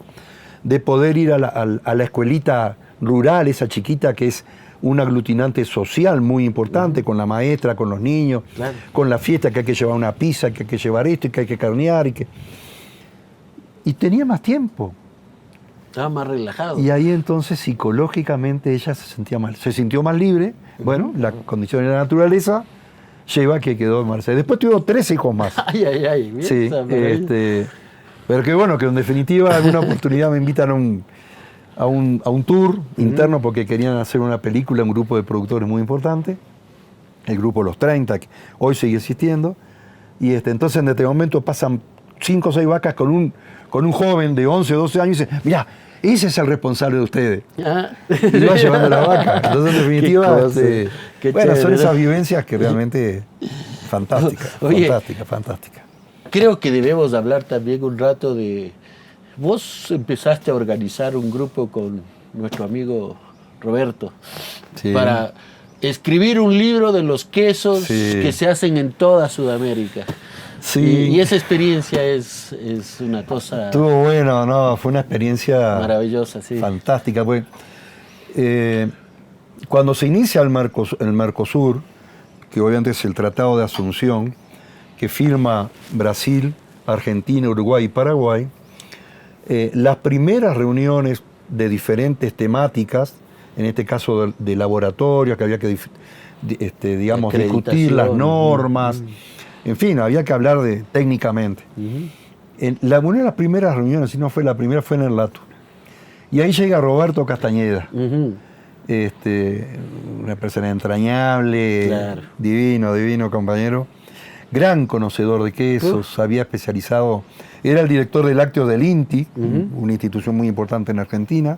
de poder ir a la escuelita rural, esa chiquita que es un aglutinante social muy importante, con la maestra, con los niños, claro, con la fiesta, que hay que llevar una pizza, que hay que llevar esto, y que hay que carnear, y tenía más tiempo.
Estaba más relajado.
Y ahí entonces psicológicamente ella se sintió más libre. Bueno, la condición de la naturaleza lleva a que quedó embarazada. Después tuvo 3 hijos más.
Ay, bien.
Sí, pero que bueno, que en definitiva alguna oportunidad me invitan a un tour interno porque querían hacer una película, un grupo de productores muy importante, el grupo Los 30, que hoy sigue existiendo, y entonces en este momento pasan 5 o 6 vacas con un joven de 11 o 12 años y dice, mirá, ese es el responsable de ustedes. Y va llevando la vaca. Entonces, en definitiva, bueno, son esas vivencias que realmente fantásticas, fantásticas.
Creo que debemos hablar también un rato de... Vos empezaste a organizar un grupo con nuestro amigo Roberto para escribir un libro de los quesos que se hacen en toda Sudamérica. Sí. Y esa experiencia es una cosa...
Estuvo bueno, ¿no? Fue una experiencia...
maravillosa,
fantástica. Pues, cuando se inicia el Mercosur, que obviamente es el Tratado de Asunción, que firma Brasil, Argentina, Uruguay y Paraguay, las primeras reuniones de diferentes temáticas, en este caso de laboratorio, que había que discutir las normas... En fin, había que hablar técnicamente. Una de las primeras reuniones, si no fue la primera, fue en el Lato. Y ahí llega Roberto Castañeda. Una persona entrañable, divino compañero. Gran conocedor de quesos, había especializado... Era el director de lácteos del INTI, una institución muy importante en Argentina,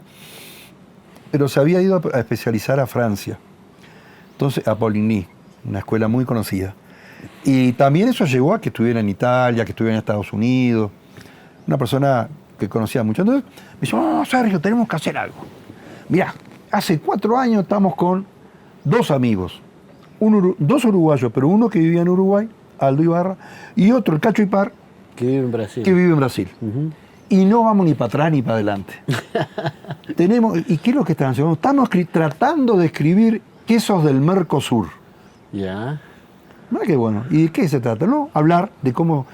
pero se había ido a especializar a Francia. Entonces, a Poligny, una escuela muy conocida. Y también eso llevó a que estuviera en Italia, que estuviera en Estados Unidos. Una persona que conocía mucho. Entonces me dijo, no, Sergio, tenemos que hacer algo. Mirá, hace 4 años estamos con 2 amigos. 2 uruguayos, pero uno que vivía en Uruguay, Aldo Ibarra, y otro, el Cacho Ipar,
que vive en Brasil.
Y no vamos ni para atrás ni para adelante. ¿Y qué es lo que están haciendo? Estamos tratando de escribir quesos del Mercosur.
Ya.
No, qué bueno. ¿Y de qué se trata? No, hablar de cómo...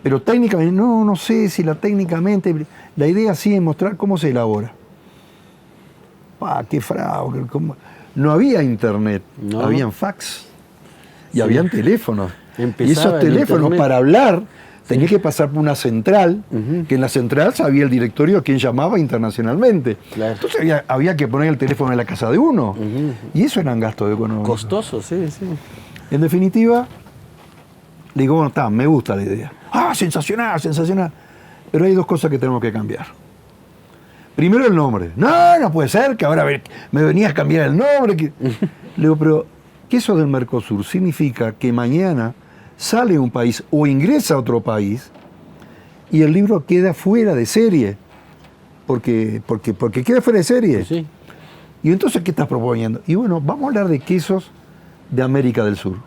Pero técnicamente, no sé si técnicamente... La idea sí es mostrar cómo se elabora. ¡Qué fraude! No había internet, habían fax. Y habían teléfonos. Y esos teléfonos para hablar tenías que pasar por una central, que en la central sabía el directorio a quién llamaba internacionalmente. Claro. Entonces había que poner el teléfono en la casa de uno. Y eso eran gastos económicos.
Costoso, sí.
En definitiva, le digo, bueno, me gusta la idea. Sensacional. Pero hay 2 cosas que tenemos que cambiar. Primero el nombre. No puede ser que ahora me venías a cambiar el nombre. Le digo, pero queso del Mercosur significa que mañana sale un país o ingresa a otro país y el libro queda fuera de serie. Porque queda fuera de serie. Sí. Y entonces, ¿qué estás proponiendo? Y bueno, vamos a hablar de quesos de América del Sur.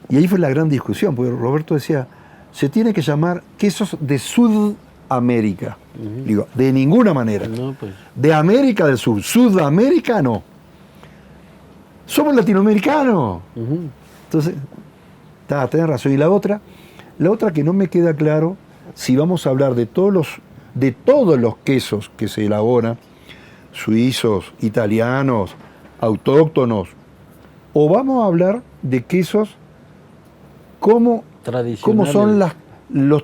Y ahí fue la gran discusión, porque Roberto decía, se tiene que llamar quesos de Sudamérica. Digo, de ninguna manera. No, pues. De América del Sur. Sudamérica no. Somos latinoamericanos. Entonces, tenés razón. Y la otra que no me queda claro, si vamos a hablar de todos los quesos que se elaboran, suizos, italianos, autóctonos, o vamos a hablar de quesos como son los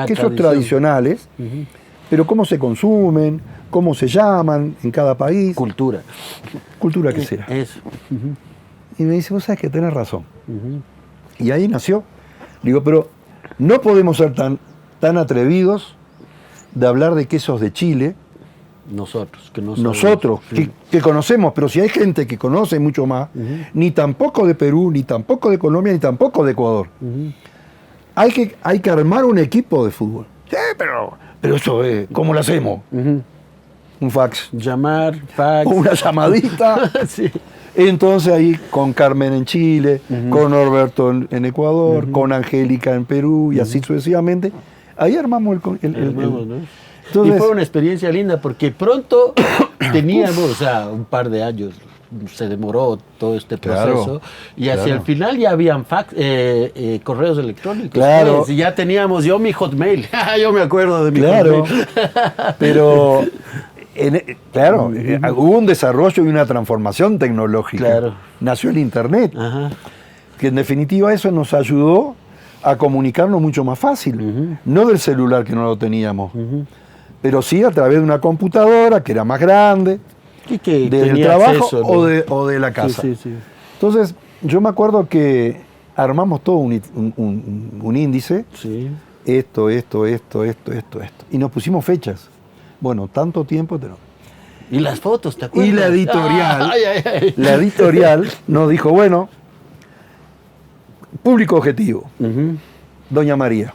quesos tradicionales, pero cómo se consumen, cómo se llaman en cada país.
Cultura
que será.
Eso.
Y me dice, vos sabés que tenés razón. Y ahí nació. Digo, pero no podemos ser tan atrevidos de hablar de quesos de Chile.
Nosotros,
que conocemos, pero si hay gente que conoce mucho más, ni tampoco de Perú, ni tampoco de Colombia, ni tampoco de Ecuador. Hay que armar un equipo de fútbol. Sí, pero eso es, ¿cómo lo hacemos? Un fax.
Llamar, fax.
O una llamadita.
Sí.
Entonces ahí con Carmen en Chile, con Norberto en Ecuador, con Angélica en Perú y así sucesivamente. Ahí armamos
¿no? Entonces, y fue una experiencia linda porque pronto teníamos, un par de años, se demoró todo este proceso, y hacia el final ya habían correos electrónicos.
Claro.
Pues, y ya teníamos mi Hotmail. Yo me acuerdo de mi Hotmail.
Pero hubo un desarrollo y una transformación tecnológica.
Claro.
Nació el Internet, que en definitiva eso nos ayudó a comunicarnos mucho más fácil. No del celular que no lo teníamos. pero sí a través de una computadora que era más grande,
Y que
del
tenía
trabajo
acceso, ¿no?
o de la casa.
Sí, sí, sí.
Entonces, yo me acuerdo que armamos todo un índice,
Sí.
esto. Y nos pusimos fechas. Bueno, tanto tiempo tenemos.
Y las fotos, ¿te acuerdas?
Y la editorial,
Ay, ay, ay.
la editorial nos dijo, bueno, público objetivo,
Ujú.
Doña María.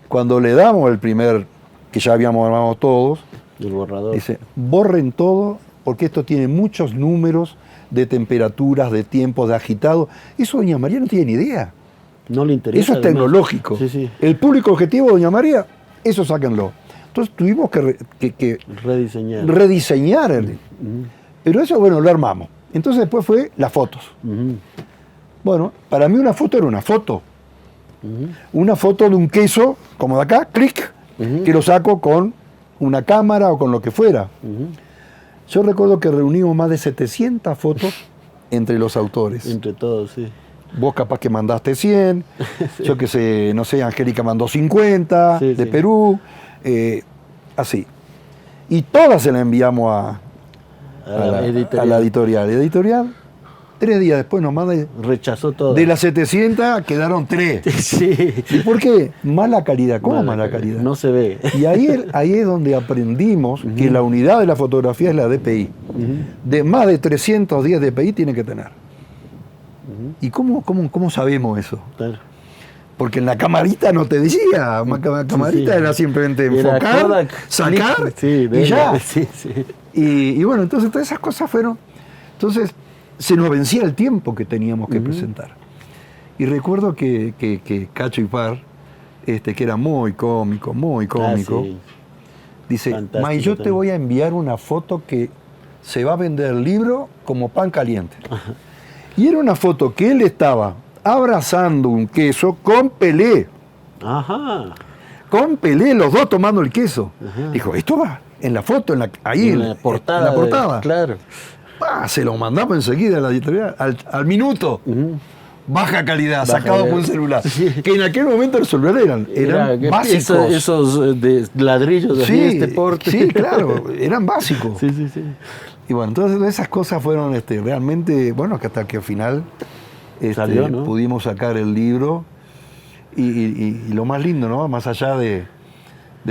Cuando le damos el primer, que ya habíamos armado todos,
El borrador.
dice, borren todo, porque esto tiene muchos números de temperaturas, de tiempos, de agitado. Eso Doña María no tiene ni idea.
No le interesa.
Eso es
además.
tecnológico.
Sí, sí.
El público objetivo, Doña María, eso sáquenlo. Entonces tuvimos que
Rediseñar.
rediseñar.
Ujú.
Pero eso, bueno, lo armamos. Entonces después fue las fotos.
Ujú.
Bueno, para mí una foto era una foto.
Ujú.
Una foto de un queso, como de acá, clic,
Ujú.
que lo saco con una cámara o con lo que fuera.
Ujú.
Yo recuerdo que reunimos más de 700 fotos entre los autores.
Entre todos, sí.
Vos capaz que mandaste 100, yo que sé, no sé, Angélica mandó 50
Sí,
de
sí.
Perú, así. Y todas se las enviamos a la editorial. Editorial, 3 días después nos manda,
Rechazó todo.
de las 700 quedaron 3.
Sí.
¿Y por qué? Mala calidad. ¿Cómo mala calidad?
No se ve.
Y ahí es donde aprendimos que la unidad de la fotografía es la DPI.
Ujú.
De más de 310 DPI tiene que tener. ¿Y cómo sabemos eso?
Claro.
Porque en la camarita no te decía, la camarita
sí.
era simplemente
Era
enfocar,
Kodak,
sacar
clic, sí,
y ya.
Sí, sí.
Y bueno, entonces todas esas cosas fueron. Entonces se nos vencía el tiempo que teníamos que presentar. Y recuerdo que Cacho Ipar, que era muy cómico,
Sí.
dice,
Fantástico
May, yo te
también.
voy a enviar una foto que se va a vender el libro como pan caliente. Y era una foto que él estaba abrazando un queso con Pelé.
Ajá.
Con Pelé, los dos tomando el queso.
Ajá.
Dijo, esto va en la foto, ahí
En la portada.
En la portada.
Claro.
Pa, se lo mandamos enseguida a la editorial, al minuto.
Ujú.
Baja calidad,
Baja
sacado
calidad.
por un celular.
Sí.
Que en aquel momento los celulares eran básicos.
Esos de ladrillos así,
Sí,
este porte.
sí, claro, eran básicos.
Sí, sí, sí.
Y bueno, entonces esas cosas fueron realmente, bueno, que hasta que al final
Salió, ¿no?
pudimos sacar el libro y lo más lindo, ¿no? Más allá de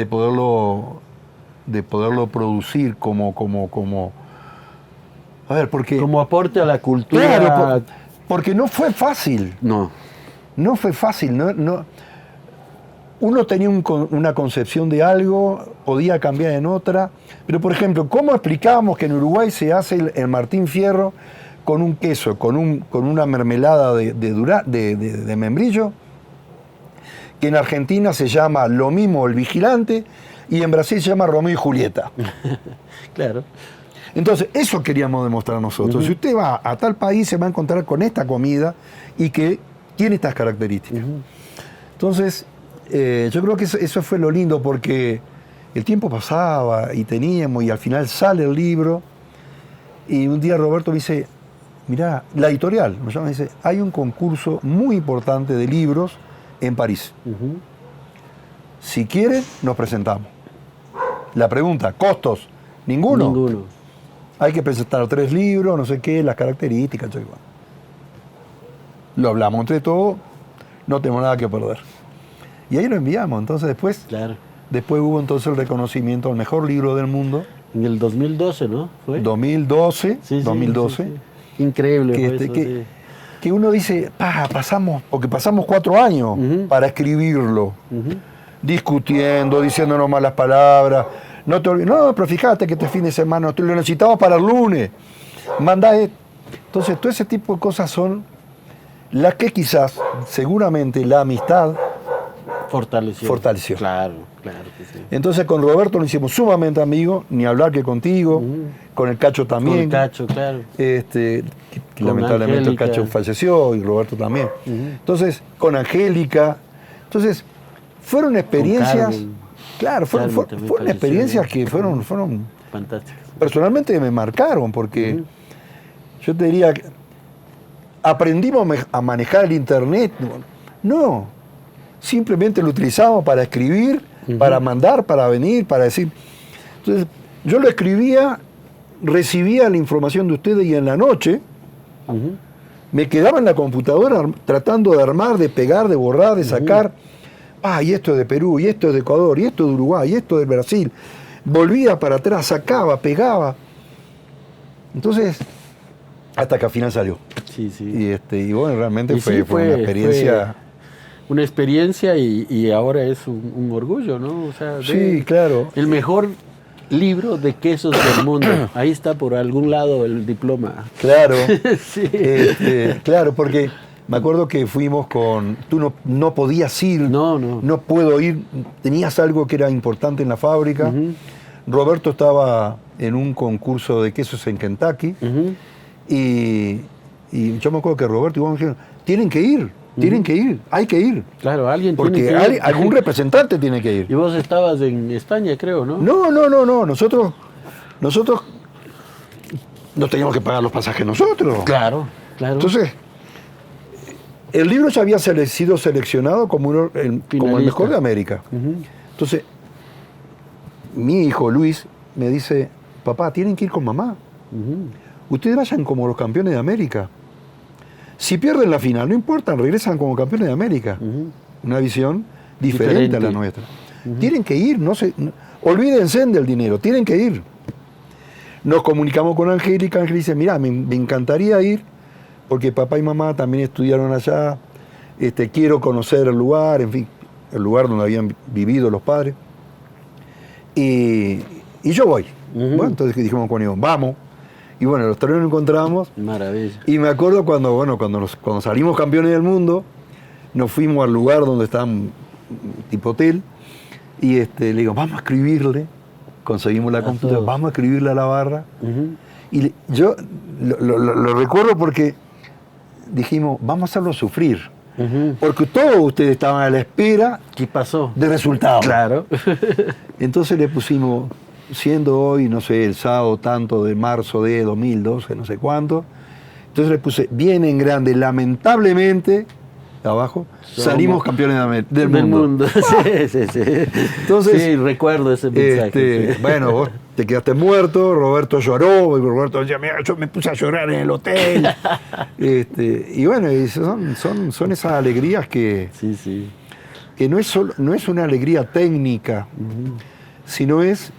poderlo producir como a ver, porque
Como aporte a la cultura.
claro, porque no fue fácil.
No.
No fue fácil, no. Uno tenía una concepción de algo, podía cambiar en otra, pero por ejemplo, ¿cómo explicábamos que en Uruguay se hace el Martín Fierro con un queso, con una mermelada de membrillo, que en Argentina se llama lo mismo el Vigilante y en Brasil se llama Romeo y Julieta?
Claro.
Entonces, eso queríamos demostrar nosotros. Si usted va a tal país, se va a encontrar con esta comida y que tiene estas características. Entonces, yo creo que eso fue lo lindo, porque el tiempo pasaba y y al final sale el libro, y un día Roberto me dice, mirá, la editorial me llama y dice, hay un concurso muy importante de libros en París.
Ujú.
Si quieren, nos presentamos. La pregunta, ¿costos? Ninguno.
Ninguno.
Hay que presentar 3 libros, no sé qué, las características, etc. Lo hablamos entre todos, no tenemos nada que perder. Y ahí lo enviamos. Entonces
Claro.
después hubo entonces el reconocimiento al mejor libro del mundo,
En el 2012, ¿no? ¿Fue?
2012,
Sí, sí,
2012,
sí, sí. Increíble
que,
fue eso, sí.
que uno dice, porque pasamos 4 años para escribirlo,
Ujú.
discutiendo, diciéndonos malas palabras. No, pero fíjate que este fin de semana lo necesitamos para el lunes. Entonces, todo ese tipo de cosas son las que quizás, seguramente, la amistad fortaleció.
Claro, claro que sí.
Entonces, con Roberto nos hicimos sumamente amigos, ni hablar que contigo, con el Cacho
Con
también.
el Cacho, claro.
Que
Con
lamentablemente
Angélica.
el Cacho falleció y Roberto también. Entonces, con Angélica. Entonces, fueron experiencias.
Carmen.
Claro, fueron
también falleció,
experiencias
¿no?
que fueron
Fantástico.
personalmente me marcaron, porque yo te diría que aprendimos a manejar el internet. No, simplemente lo utilizamos para escribir para mandar, para venir, para decir. Entonces, yo lo escribía, recibía la información de ustedes y en la noche me quedaba en la computadora tratando de armar, de pegar, de borrar, de sacar. Y esto es de Perú, y esto es de Ecuador, y esto es de Uruguay, y esto es de Brasil. Volvía para atrás, sacaba, pegaba. Entonces, hasta que al final salió.
Sí, sí.
Y bueno, realmente fue una experiencia.
Una experiencia y ahora es un orgullo, ¿no? O sea,
sí, claro.
El mejor libro de quesos del mundo. Ahí está por algún lado el diploma.
Claro.
Sí.
Claro, porque me acuerdo que fuimos con... Tú no podías ir. No puedo ir. Tenías algo que era importante en la fábrica. Roberto estaba en un concurso de quesos en Kentucky. Y yo me acuerdo que Roberto y vos me dijeron, tienen que ir, hay que ir.
Claro, alguien
porque
tiene que ir.
Algún representante tiene que ir.
Y vos estabas en España, creo, ¿no?
No. Nosotros no teníamos que pagar los pasajes nosotros.
Claro.
Entonces, el libro ya había sido seleccionado como el mejor de América. Entonces, mi hijo Luis me dice, papá, tienen que ir con mamá. Ustedes vayan como los campeones de América. Si pierden la final, no importa, regresan como campeones de América. Una visión diferente a la nuestra. Tienen que ir, olvídense del dinero, tienen que ir. Nos comunicamos con Angélica. Angélica dice, mira, me encantaría ir, porque papá y mamá también estudiaron allá, quiero conocer el lugar, en fin, el lugar donde habían vivido los padres. Y yo voy. Bueno, entonces dijimos con ellos, vamos. Y bueno, los tres nos encontramos.
Maravilla.
Y me acuerdo cuando salimos campeones del mundo, nos fuimos al lugar donde estaban, tipo hotel, y le digo, vamos a escribirle. Conseguimos la computadora, vamos a escribirle a la barra. Y yo lo recuerdo porque dijimos, vamos a hacerlo sufrir. Porque todos ustedes estaban a la espera.
¿Qué pasó?
De resultados.
Claro.
Entonces le pusimos, siendo hoy, no sé, el sábado tanto de marzo de 2012, no sé cuánto. Entonces le puse, bien en grande, lamentablemente, abajo, salimos campeones del mundo.
Sí. Entonces, sí, recuerdo ese mensaje. Sí.
Bueno, vos te quedaste muerto, Roberto lloró, y Roberto decía, mira, yo me puse a llorar en el hotel. Y bueno, son esas alegrías que, que no es una alegría técnica, sino es,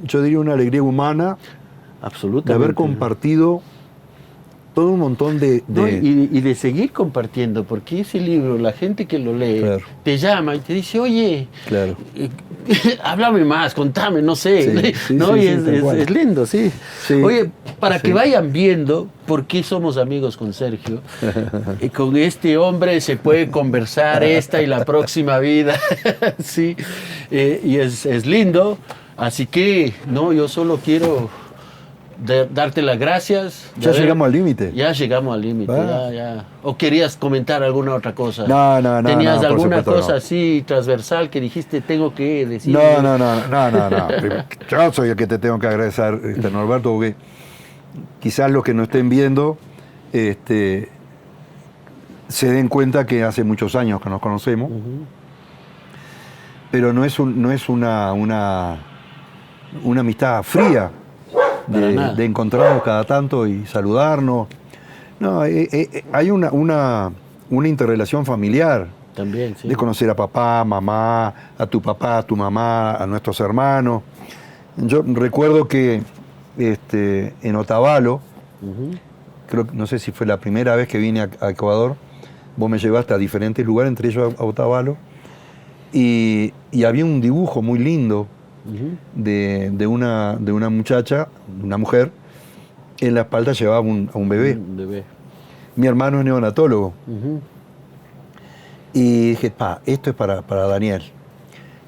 yo diría, una alegría humana.
Absolutamente.
De haber compartido todo un montón de...
y de seguir compartiendo, porque ese libro, la gente que lo lee, te llama y te dice, oye, háblame más, contame, no sé. Es lindo, sí. Oye, para que vayan viendo por qué somos amigos con Sergio, con este hombre se puede conversar esta y la próxima vida, sí, y es lindo, así que, yo solo quiero... darte las gracias.
Ya llegamos al límite.
Ya llegamos al límite, ya. ¿O querías comentar alguna otra cosa?
No.
¿Tenías alguna cosa así transversal que dijiste, tengo que decir?
No. Yo soy el que te tengo que agradecer, Norberto, porque quizás los que nos estén viendo se den cuenta que hace muchos años que nos conocemos, pero no es una amistad fría. De encontrarnos cada tanto y saludarnos. No, hay una interrelación familiar.
También, sí.
De conocer a papá, mamá, a tu mamá, a nuestros hermanos. Yo recuerdo que en Otavalo, no sé si fue la primera vez que vine a Ecuador, vos me llevaste a diferentes lugares, entre ellos a Otavalo, y había un dibujo muy lindo de una muchacha, una mujer, en la espalda llevaba a un bebé. Mi hermano es neonatólogo. Y dije, esto es para Daniel.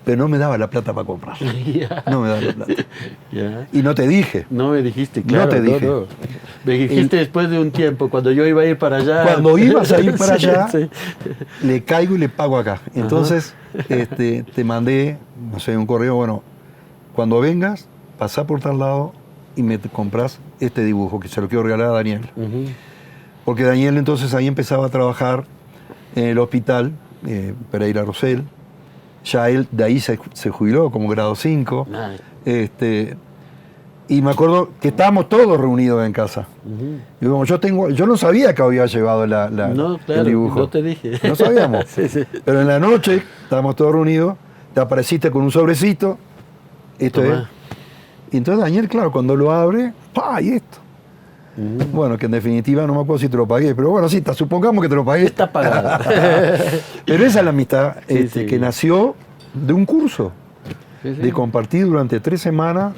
Pero no me daba la plata para comprar. No me daba la plata. Y no te dije.
No me dijiste, claro.
No te dije.
Me dijiste después de un tiempo, cuando yo iba a ir para allá.
Cuando ibas a ir para allá, le caigo y le pago acá. Entonces, te mandé, no sé, un correo, bueno, cuando vengas, pasá por tal lado y me compras este dibujo, que se lo quiero regalar a Daniel. Porque Daniel entonces ahí empezaba a trabajar en el hospital Pereira Rosell, ya él de ahí se jubiló como grado 5.
Ay.
Y me acuerdo que estábamos todos reunidos en casa. Y como yo no sabía que había llevado
No, claro,
el dibujo.
no te dije.
No sabíamos.
Sí, sí.
Pero en la noche estábamos todos reunidos, te apareciste con un sobrecito. Esto es.
Tomá.
Y entonces Daniel, claro, cuando lo abre, ¡pah! Y esto. Bueno, que en definitiva no me acuerdo si te lo pagué, pero bueno, sí, supongamos que te lo pagué.
Está pagado.
Pero esa es la amistad
Sí.
que nació de un curso,
Sí, sí.
de compartir durante 3 semanas,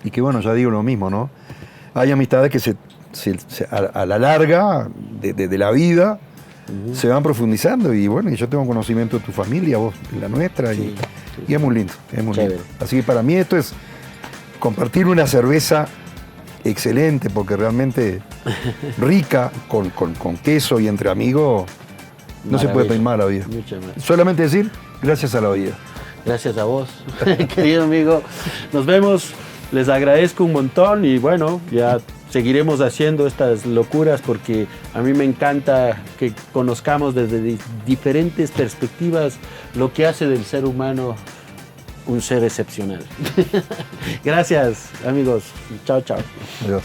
y que bueno, ya digo lo mismo, ¿no? Hay amistades que a la larga de la vida se van profundizando, y bueno, y yo tengo conocimiento de tu familia, vos de la nuestra,
Sí,
y es muy lindo, es muy
Chévere.
lindo. Así que para mí esto es compartir una cerveza excelente, porque realmente rica, con queso y entre amigos, no se puede pedir más la vida.
Mucho más.
Solamente decir, gracias a la vida.
Gracias a vos, querido amigo. Nos vemos, les agradezco un montón y bueno, ya seguiremos haciendo estas locuras porque a mí me encanta que conozcamos desde diferentes perspectivas lo que hace del ser humano un ser excepcional. Gracias, amigos. Chao, chao.
Adiós.